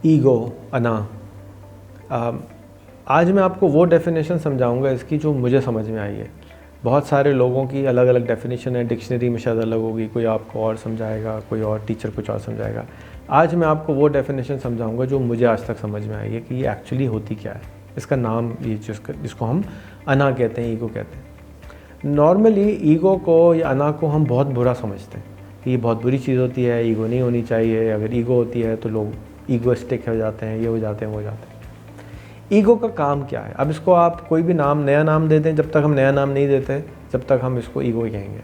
Ego, अना। आज मैं आपको वो डेफिनेशन समझाऊंगा इसकी जो मुझे समझ में आई है। बहुत सारे लोगों की अलग अलग डेफिनेशन है, डिक्शनरी में शायद अलग होगी, कोई आपको और समझाएगा, कोई और टीचर कुछ और समझाएगा। आज मैं आपको वो डेफिनेशन समझाऊंगा जो मुझे आज तक समझ में आई है कि ये एक्चुअली होती क्या है। इसका नाम ये जिसको हम अना कहते हैं, ईगो कहते हैं। नॉर्मली ईगो को या अना को हम बहुत बुरा समझते हैं कि ये बहुत बुरी चीज़ होती है, ईगो नहीं होनी चाहिए। अगर ईगो होती है तो लोग ईगोइस्टिक हो जाते हैं, ये हो जाते हैं, वो हो जाते हैं। ईगो का काम क्या है? अब इसको आप कोई भी नाम, नया नाम देते हैं, जब तक हम नया नाम नहीं देते जब तक हम इसको ईगो ही कहेंगे।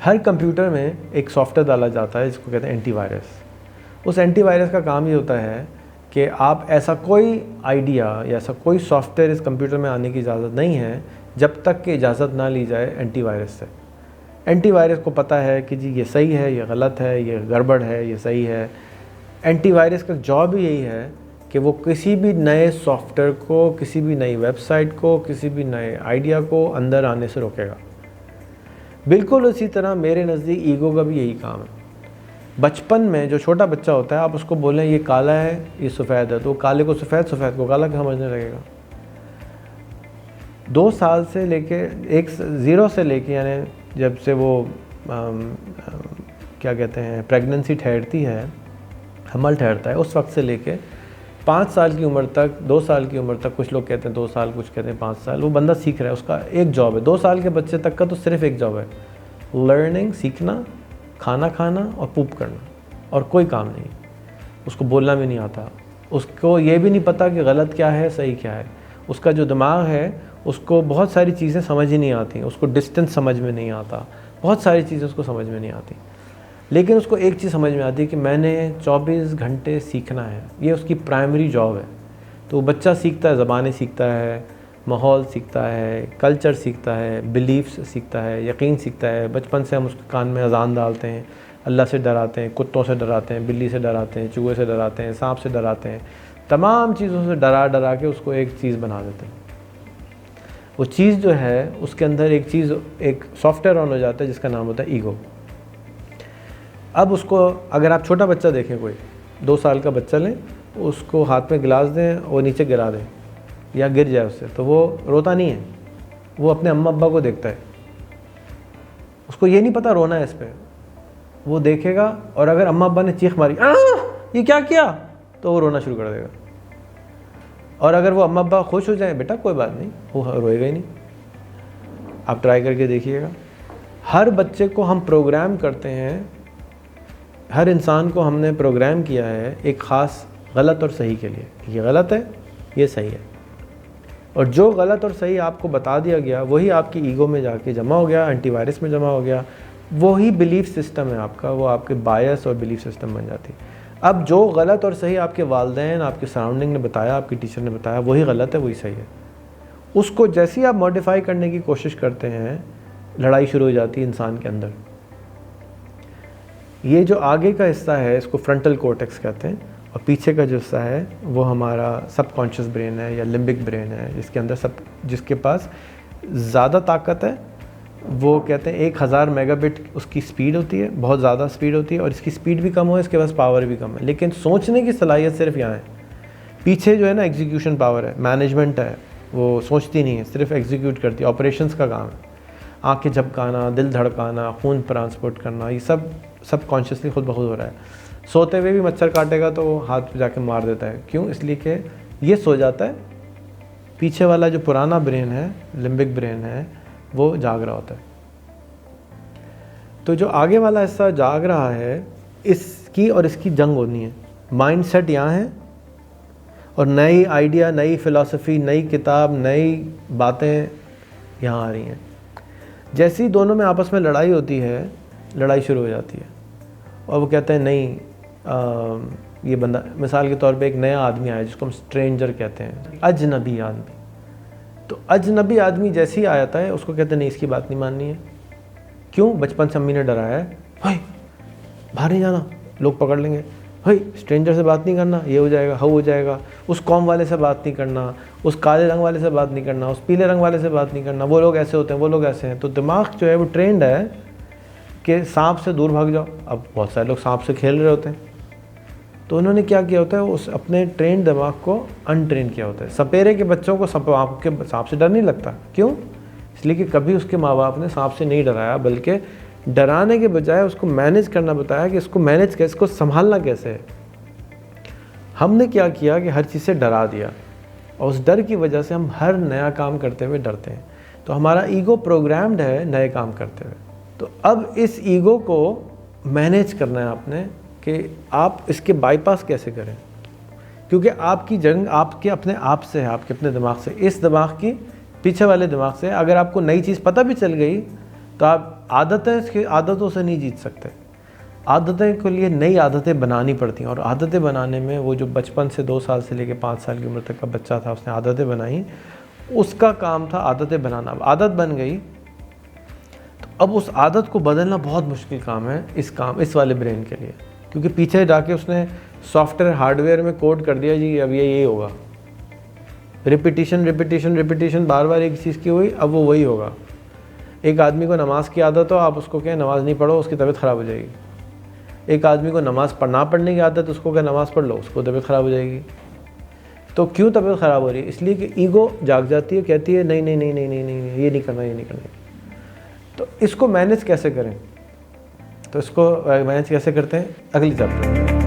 हर कंप्यूटर में एक सॉफ्टवेयर डाला जाता है जिसको कहते हैं एंटीवायरस। उस एंटीवायरस का काम ये होता है कि आप ऐसा कोई आइडिया या ऐसा कोई सॉफ्टवेयर इस कंप्यूटर में आने की इजाज़त नहीं है जब तक कि इजाज़त ना ली जाए एंटीवायरस से। एंटीवायरस को पता है कि जी ये सही है, ये गलत है, ये गड़बड़ है, ये सही है। एंटीवायरस का जॉब ही यही है कि वो किसी भी नए सॉफ्टवेयर को, किसी भी नई वेबसाइट को, किसी भी नए आइडिया को अंदर आने से रोकेगा। बिल्कुल उसी तरह मेरे नज़दीक ईगो का भी यही काम है। बचपन में जो छोटा बच्चा होता है, आप उसको बोलें ये काला है, ये सफ़ेद है, तो काले को सफ़ेद, सफ़ेद को काला समझने लगेगा। 2 साल से लेके 0 से लेके, यानी जब से वो क्या कहते हैं, प्रेगनेंसी ठहरती है, हमल ठहरता है, उस वक्त से लेके 5 साल की उम्र तक, 2 साल की उम्र तक, कुछ लोग कहते हैं 2 साल, कुछ कहते हैं 5 साल, वो बंदा सीख रहा है। उसका एक जॉब है। 2 साल के बच्चे तक का तो सिर्फ एक जॉब है, लर्निंग, सीखना, खाना खाना और पूप करना, और कोई काम नहीं। उसको बोलना भी नहीं आता, उसको ये भी नहीं पता कि गलत क्या है, सही क्या है। उसका जो दिमाग है उसको बहुत सारी चीज़ें समझ ही नहीं आती, उसको डिस्टेंस समझ में नहीं आता, बहुत सारी चीज़ें उसको समझ में नहीं आती। लेकिन उसको एक चीज़ समझ में आती है कि मैंने 24 घंटे सीखना है, ये उसकी प्राइमरी जॉब है। तो बच्चा सीखता है, ज़बानें सीखता है, माहौल सीखता है, कल्चर सीखता है, बिलीफ्स सीखता है, यकीन सीखता है। बचपन से हम उसके कान में अजान डालते हैं, अल्लाह से डराते हैं, कुत्तों से डराते हैं, बिल्ली से डराते हैं, चूहे से डराते हैं, सांप से डराते हैं, तमाम चीज़ों से डरा डरा के उसको एक चीज़ बना देते हैं। वो चीज़ जो है उसके अंदर एक सॉफ्टवेयर ऑन हो जाता है जिसका नाम होता है ईगो। अब उसको अगर आप छोटा बच्चा देखें, कोई 2 साल का बच्चा लें, उसको हाथ में गिलास दें और नीचे गिरा दें या गिर जाए उससे, तो वो रोता नहीं है, वो अपने अम्मा अब्बा को देखता है। उसको ये नहीं पता रोना है इस पर, वो देखेगा, और अगर अम्मा अब्बा ने चीख मारी ये क्या किया, तो वो रोना शुरू कर देगा। और अगर वो अम्मा अब्बा खुश हो जाए, बेटा कोई बात नहीं, वो रोएगा ही नहीं। आप ट्राई करके देखिएगा। हर बच्चे को हम प्रोग्राम करते हैं, हर इंसान को हमने प्रोग्राम किया है एक ख़ास गलत और सही के लिए। ये गलत है, ये सही है, और जो गलत और सही आपको बता दिया गया वही आपकी ईगो में जाके जमा हो गया, एंटीवायरस में जमा हो गया। वही बिलीफ सिस्टम है आपका, वो आपके बायस और बिलीफ सिस्टम बन जाती है। अब जो गलत और सही आपके वालिदैन, आपके सराउंडिंग ने बताया, आपकी टीचर ने बताया, वही गलत है, वही सही है। उसको जैसे ही आप मॉडिफाई करने की कोशिश करते हैं, लड़ाई शुरू हो जाती है इंसान के अंदर। ये जो आगे का हिस्सा है इसको फ्रंटल कॉर्टेक्स कहते हैं, और पीछे का जो हिस्सा है वो हमारा सबकॉन्शियस ब्रेन है या लिम्बिक ब्रेन है, जिसके अंदर जिसके पास ज़्यादा ताकत है। वो कहते हैं 1000 मेगाबिट उसकी स्पीड होती है, बहुत ज़्यादा स्पीड होती है, और इसकी स्पीड भी कम हो, इसके पास पावर भी कम है, लेकिन सोचने की सलाहियत सिर्फ यहाँ है। पीछे जो है ना, एग्जीक्यूशन पावर है, मैनेजमेंट है, वो सोचती नहीं है, सिर्फ एग्जीक्यूट करती है, ऑपरेशंस का काम है। आँखें झपकाना, दिल धड़काना, खून ट्रांसपोर्ट करना, ये सब कॉन्शियसली खुद ब खुद हो रहा है। सोते हुए भी मच्छर काटेगा तो हाथ पे जाके मार देता है, क्यों? इसलिए कि ये सो जाता है, पीछे वाला जो पुराना ब्रेन है, लिम्बिक ब्रेन है, वो जाग रहा होता है। तो जो आगे वाला हिस्सा जाग रहा है, इसकी और इसकी जंग होनी है। माइंडसेट यहाँ है, और नई आइडिया, नई फ़िलासफ़ी, नई किताब, नई बातें यहाँ आ रही हैं। जैसे ही दोनों में आपस में लड़ाई होती है, लड़ाई शुरू हो जाती है, और वो कहते हैं नहीं, ये बंदा, मिसाल के तौर पे एक नया आदमी आया जिसको हम स्ट्रेंजर कहते हैं, अजनबी आदमी। तो अजनबी आदमी जैसे ही आता है, उसको कहते हैं नहीं, इसकी बात नहीं माननी है। क्यों? बचपन से अम्मी ने डराया है, भाई बाहर नहीं जाना, लोग पकड़ लेंगे, भाई स्ट्रेंजर से बात नहीं करना, ये हो जाएगा, हो जाएगा, उस कौम वाले से बात नहीं करना, उस काले रंग वाले से बात नहीं करना, उस पीले रंग वाले से बात नहीं करना, वो लोग ऐसे होते हैं, वो लोग ऐसे हैं। तो दिमाग जो है वो ट्रेंड है कि सांप से दूर भाग जाओ। अब बहुत सारे लोग सांप से खेल रहे होते हैं, तो उन्होंने क्या किया होता है, उस अपने ट्रेन दिमाग को अनट्रेन किया होता है। सपेरे के बच्चों को सांप से डर नहीं लगता, क्यों? इसलिए कि कभी उसके माँ बाप ने सांप से नहीं डराया, बल्कि डराने के बजाय उसको मैनेज करना बताया कि इसको मैनेज कैसे, इसको संभालना कैसे है। हमने क्या किया कि हर चीज़ से डरा दिया, और उस डर की वजह से हम हर नया काम करते हुए डरते हैं। तो हमारा ईगो प्रोग्राम्ड है नए काम करते हुए। तो अब इस ईगो को मैनेज करना है आपने कि आप इसके बाईपास कैसे करें, क्योंकि आपकी जंग आपके अपने आप से है, आपके अपने दिमाग से। इस दिमाग की पीछे वाले दिमाग से अगर आपको नई चीज़ पता भी चल गई तो आप इसकी आदतों से नहीं जीत सकते। आदतें के लिए नई आदतें बनानी पड़ती हैं, और आदतें बनाने में वो जो बचपन से 2 साल से लेकर 5 साल की उम्र तक का बच्चा था, उसने आदतें बनाई, उसका काम था आदतें बनाना। अब आदत बन गई तो अब उस आदत को बदलना बहुत मुश्किल काम है इस वाले ब्रेन के लिए, क्योंकि पीछे जाके उसने सॉफ्टवेयर हार्डवेयर में कोड कर दिया जी अब ये होगा। रिपीटिशन रिपीटिशन रिपीटिशन, बार बार एक चीज़ की हुई, अब वो वही होगा। एक आदमी को नमाज़ की आदत हो, आप उसको कहें नमाज़ नहीं पढ़ो, उसकी तबीयत ख़राब हो जाएगी। एक आदमी को नमाज़ पढ़ने की आदत, उसको कहें नमाज़ पढ़ लो, उसको तबीयत ख़राब हो जाएगी। तो क्यों तबीयत ख़राब हो रही है? इसलिए कि ईगो जाग जाती है, कहती है नहीं नहीं नहीं नहीं नहीं नहीं, ये नहीं करना, ये नहीं करना। तो इसको मैनेज कैसे करें? तो इसको मैनेज कैसे करते हैं अगली चैप्टर में।